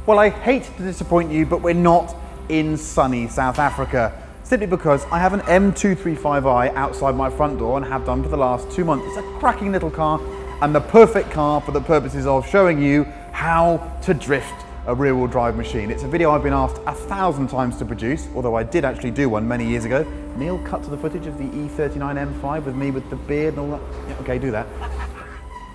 Well, I hate to disappoint you, but we're not in sunny South Africa, simply because I have an M235i outside my front door and have done for the last 2 months. It's a cracking little car and the perfect car for the purposes of showing you how to drift a rear-wheel drive machine. It's a video I've been asked 1,000 times to produce, although I did actually do one many years ago. Neil, cut to the footage of the E39 M5 with me with the beard and all that. Yeah, okay, do that.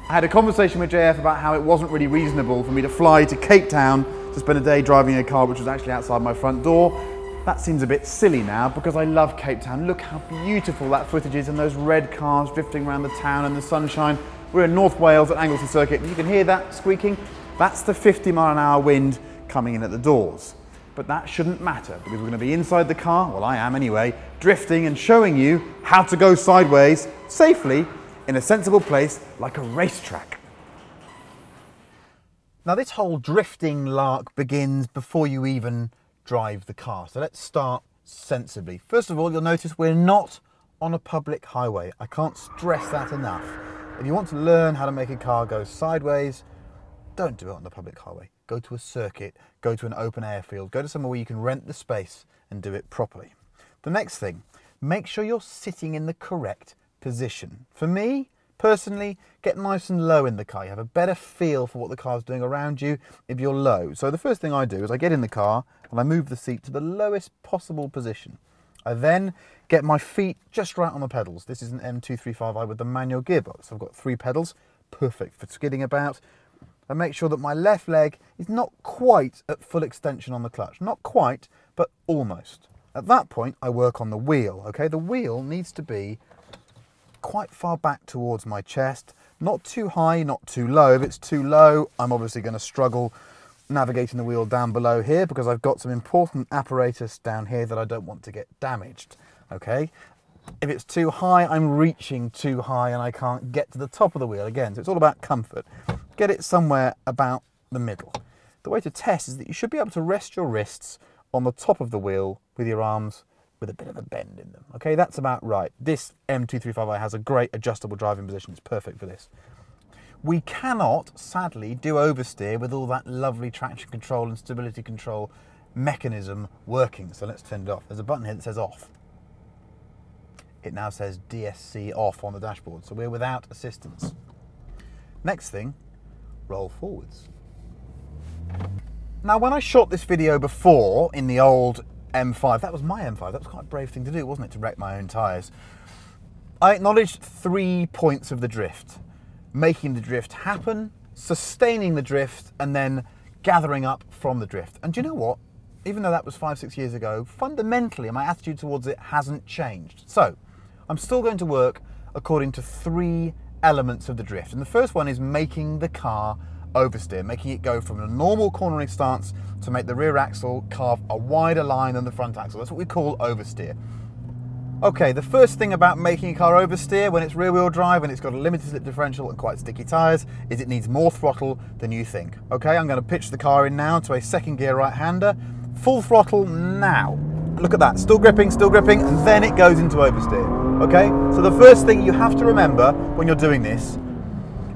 I had a conversation with JF about how it wasn't really reasonable for me to fly to Cape Town to spend a day driving a car which was actually outside my front door. That seems a bit silly now because I love Cape Town. Look how beautiful that footage is and those red cars drifting around the town in the sunshine. We're in North Wales at Anglesey Circuit. You can hear that squeaking. That's the 50-mile-an-hour wind coming in at the doors. But that shouldn't matter because we're going to be inside the car, well I am anyway, drifting and showing you how to go sideways safely in a sensible place like a racetrack. Now this whole drifting lark begins before you even drive the car. So let's start sensibly. First of all, you'll notice we're not on a public highway. I can't stress that enough. If you want to learn how to make a car go sideways, don't do it on the public highway. Go to a circuit, go to an open airfield, go to somewhere where you can rent the space and do it properly. The next thing, make sure you're sitting in the correct position. For me, personally, get nice and low in the car. You have a better feel for what the car's doing around you if you're low. So the first thing I do is I get in the car and I move the seat to the lowest possible position. I then get my feet just right on the pedals. This is an M235i with the manual gearbox. I've got 3 pedals, perfect for skidding about. I make sure that my left leg is not quite at full extension on the clutch. Not quite, but almost. At that point, I work on the wheel, okay? The wheel needs to be quite far back towards my chest, not too high, not too low. If it's too low, I'm obviously going to struggle navigating the wheel down below here because I've got some important apparatus down here that I don't want to get damaged, okay? If it's too high, I'm reaching too high and I can't get to the top of the wheel again. So it's all about comfort. Get it somewhere about the middle. The way to test is that you should be able to rest your wrists on the top of the wheel with your arms with a bit of a bend in them. Okay, that's about right. This M235i has a great adjustable driving position. It's perfect for this. We cannot, sadly, do oversteer with all that lovely traction control and stability control mechanism working. So let's turn it off. There's a button here that says off. It now says DSC off on the dashboard, so we're without assistance. Next thing, roll forwards. Now when I shot this video before in the old M5, that was my M5, that was quite a brave thing to do, wasn't it, to wreck my own tyres. I acknowledged 3 points of the drift. Making the drift happen, sustaining the drift, and then gathering up from the drift. And do you know what? Even though that was 5-6 years ago, fundamentally my attitude towards it hasn't changed. So, I'm still going to work according to 3 elements of the drift. And the first one is making the car oversteer, making it go from a normal cornering stance to make the rear axle carve a wider line than the front axle. That's what we call oversteer. Okay, the first thing about making a car oversteer when it's rear-wheel drive and it's got a limited slip differential and quite sticky tyres is it needs more throttle than you think. Okay, I'm going to pitch the car in now to a second gear right-hander. Full throttle now. Look at that, still gripping, and then it goes into oversteer. Okay, so the first thing you have to remember when you're doing this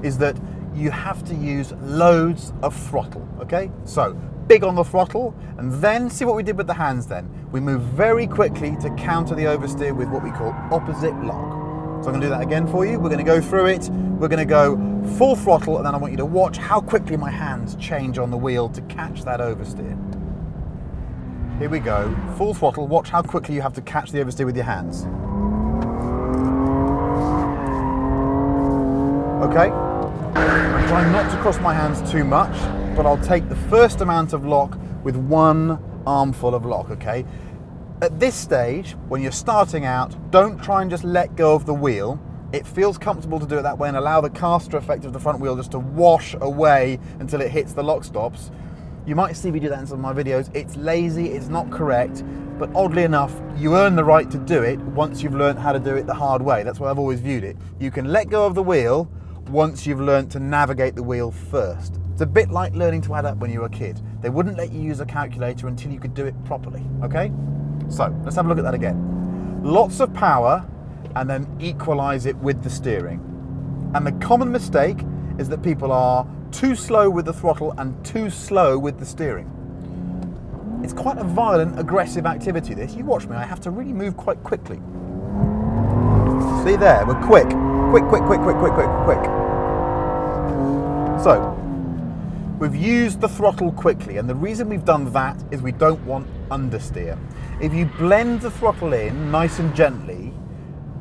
is that you have to use loads of throttle, okay? So, big on the throttle, and then see what we did with the hands then. We move very quickly to counter the oversteer with what we call opposite lock. So I'm gonna do that again for you. We're gonna go through it. We're gonna go full throttle, and then I want you to watch how quickly my hands change on the wheel to catch that oversteer. Here we go, full throttle. Watch how quickly you have to catch the oversteer with your hands. Okay? I'm trying not to cross my hands too much, but I'll take the first amount of lock with 1 armful of lock, okay? At this stage, when you're starting out, don't try and just let go of the wheel. It feels comfortable to do it that way and allow the caster effect of the front wheel just to wash away until it hits the lock stops. You might see me do that in some of my videos. It's lazy, it's not correct, but oddly enough, you earn the right to do it once you've learned how to do it the hard way. That's why I've always viewed it. You can let go of the wheel once you've learned to navigate the wheel first. It's a bit like learning to add up when you were a kid. They wouldn't let you use a calculator until you could do it properly, okay? So, let's have a look at that again. Lots of power, and then equalize it with the steering. And the common mistake is that people are too slow with the throttle and too slow with the steering. It's quite a violent, aggressive activity, this. You watch me, I have to really move quite quickly. See there, we're quick. Quick, quick, quick, quick, quick, quick, quick. So, we've used the throttle quickly, and the reason we've done that is we don't want understeer. If you blend the throttle in nice and gently,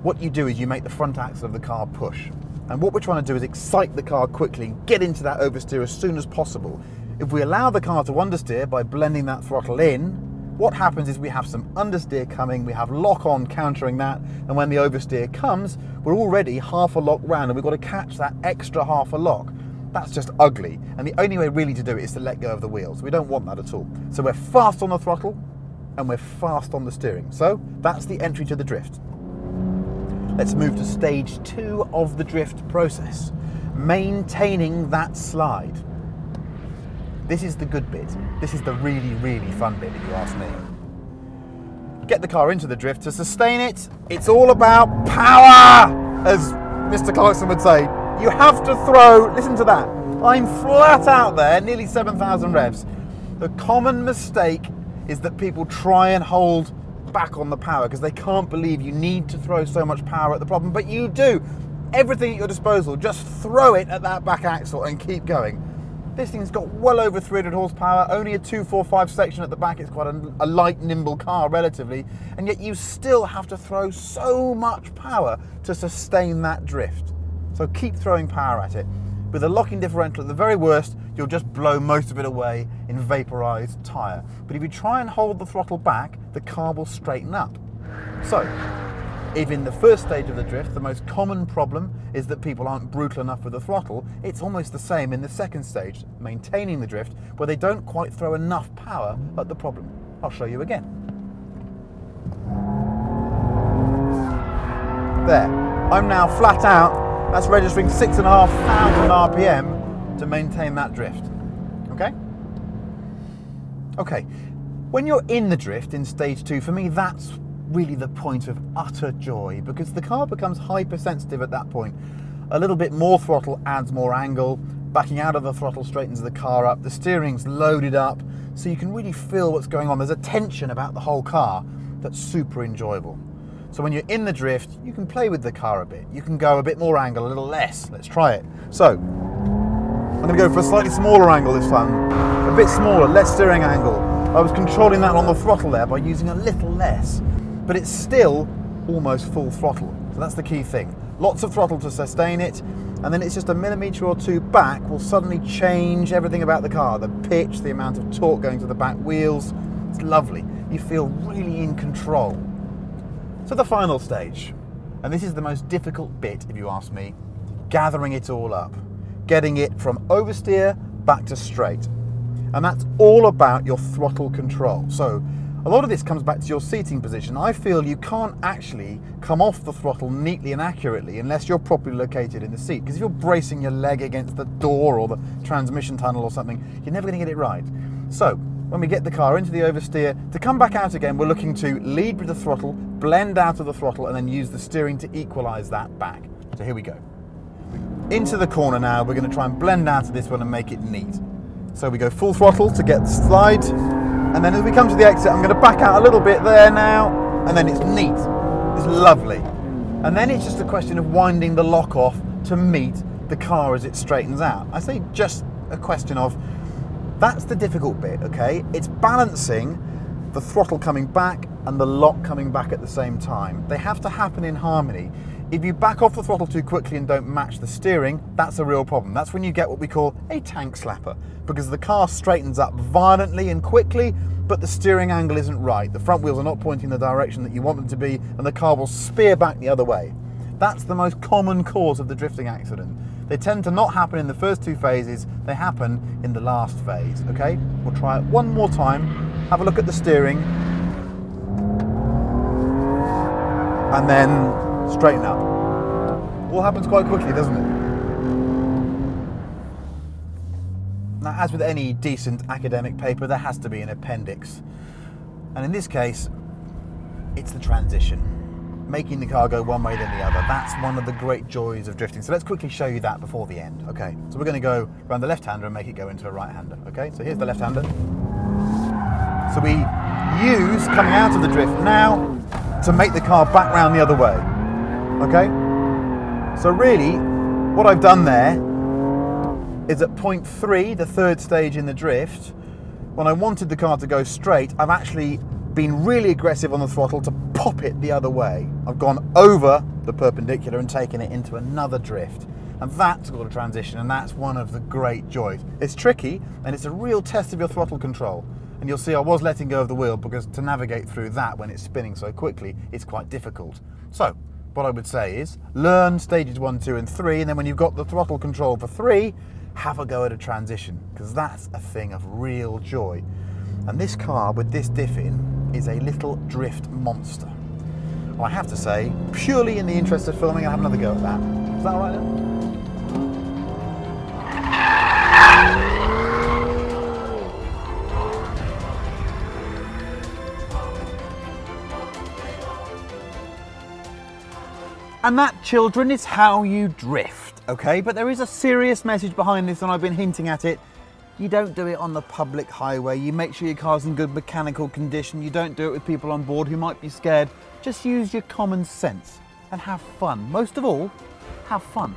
what you do is you make the front axle of the car push. And what we're trying to do is excite the car quickly and get into that oversteer as soon as possible. If we allow the car to understeer by blending that throttle in, what happens is we have some understeer coming, we have lock-on countering that, and when the oversteer comes, we're already half a lock round and we've got to catch that extra half a lock. That's just ugly, and the only way really to do it is to let go of the wheels. We don't want that at all. So we're fast on the throttle and we're fast on the steering. So that's the entry to the drift. Let's move to stage 2 of the drift process, maintaining that slide. This is the good bit. This is the really, really fun bit, if you ask me. Get the car into the drift. To sustain it, it's all about power, as Mr. Clarkson would say. You have to throw, listen to that, I'm flat out there, nearly 7,000 revs. The common mistake is that people try and hold back on the power because they can't believe you need to throw so much power at the problem, but you do. Everything at your disposal, just throw it at that back axle and keep going. This thing's got well over 300 horsepower, only a 245 section at the back. It's quite a light, nimble car relatively, and yet you still have to throw so much power to sustain that drift. So keep throwing power at it. With a locking differential at the very worst, you'll just blow most of it away in vaporized tyre. But if you try and hold the throttle back, the car will straighten up. So, if in the first stage of the drift, the most common problem is that people aren't brutal enough with the throttle, it's almost the same in the second stage, maintaining the drift, where they don't quite throw enough power at the problem. I'll show you again. There, I'm now flat out. That's registering 6,500 RPM to maintain that drift. Okay? Okay, when you're in the drift in stage 2, for me, that's really the point of utter joy, because the car becomes hypersensitive at that point. A little bit more throttle adds more angle, backing out of the throttle straightens the car up, the steering's loaded up, so you can really feel what's going on. There's a tension about the whole car that's super enjoyable. So when you're in the drift, you can play with the car a bit. You can go a bit more angle, a little less. Let's try it. So, I'm going to go for a slightly smaller angle this time. A bit smaller, less steering angle. I was controlling that on the throttle there by using a little less. But it's still almost full throttle. So that's the key thing. Lots of throttle to sustain it, and then it's just a millimetre or two back will suddenly change everything about the car. The pitch, the amount of torque going to the back wheels. It's lovely. You feel really in control. So the final stage, and this is the most difficult bit if you ask me, gathering it all up, getting it from oversteer back to straight. And that's all about your throttle control. So a lot of this comes back to your seating position. I feel you can't actually come off the throttle neatly and accurately unless you're properly located in the seat. Because if you're bracing your leg against the door or the transmission tunnel or something, you're never going to get it right. So when we get the car into the oversteer, to come back out again, we're looking to lead with the throttle, blend out of the throttle, and then use the steering to equalize that back. So here we go. Into the corner now, we're going to try and blend out of this one and make it neat. So we go full throttle to get the slide, and then as we come to the exit, I'm going to back out a little bit there now, and then it's neat. It's lovely. And then it's just a question of winding the lock off to meet the car as it straightens out. I say just a question of, that's the difficult bit, okay? It's balancing the throttle coming back and the lock coming back at the same time. They have to happen in harmony. If you back off the throttle too quickly and don't match the steering, that's a real problem. That's when you get what we call a tank slapper, because the car straightens up violently and quickly, but the steering angle isn't right. The front wheels are not pointing the direction that you want them to be, and the car will spear back the other way. That's the most common cause of the drifting accident. They tend to not happen in the first 2 phases, they happen in the last phase, okay? We'll try it one more time, have a look at the steering, and then straighten up. All happens quite quickly, doesn't it? Now, as with any decent academic paper, there has to be an appendix. And in this case, it's the transition. making the car go one way than the other. That's one of the great joys of drifting. So let's quickly show you that before the end. Okay, so we're going to go around the left-hander and make it go into a right-hander. Okay, so here's the left-hander. So we use coming out of the drift now to make the car back round the other way. Okay, so really what I've done there is at point 3, the third stage in the drift, when I wanted the car to go straight, I've actually been really aggressive on the throttle to pop it the other way. I've gone over the perpendicular and taken it into another drift. And that's called a transition, and that's one of the great joys. It's tricky, and it's a real test of your throttle control. And you'll see I was letting go of the wheel because to navigate through that when it's spinning so quickly, it's quite difficult. So, what I would say is, learn stages 1, 2, and 3, and then when you've got the throttle control for 3, have a go at a transition, because that's a thing of real joy. And this car with this diff in is a little drift monster. I have to say, purely in the interest of filming, I'll have another go at that. Is that all right then? And that, children, is how you drift, okay? But there is a serious message behind this, and I've been hinting at it. You don't do it on the public highway. You make sure your car's in good mechanical condition. You don't do it with people on board who might be scared. Just use your common sense and have fun. Most of all, have fun.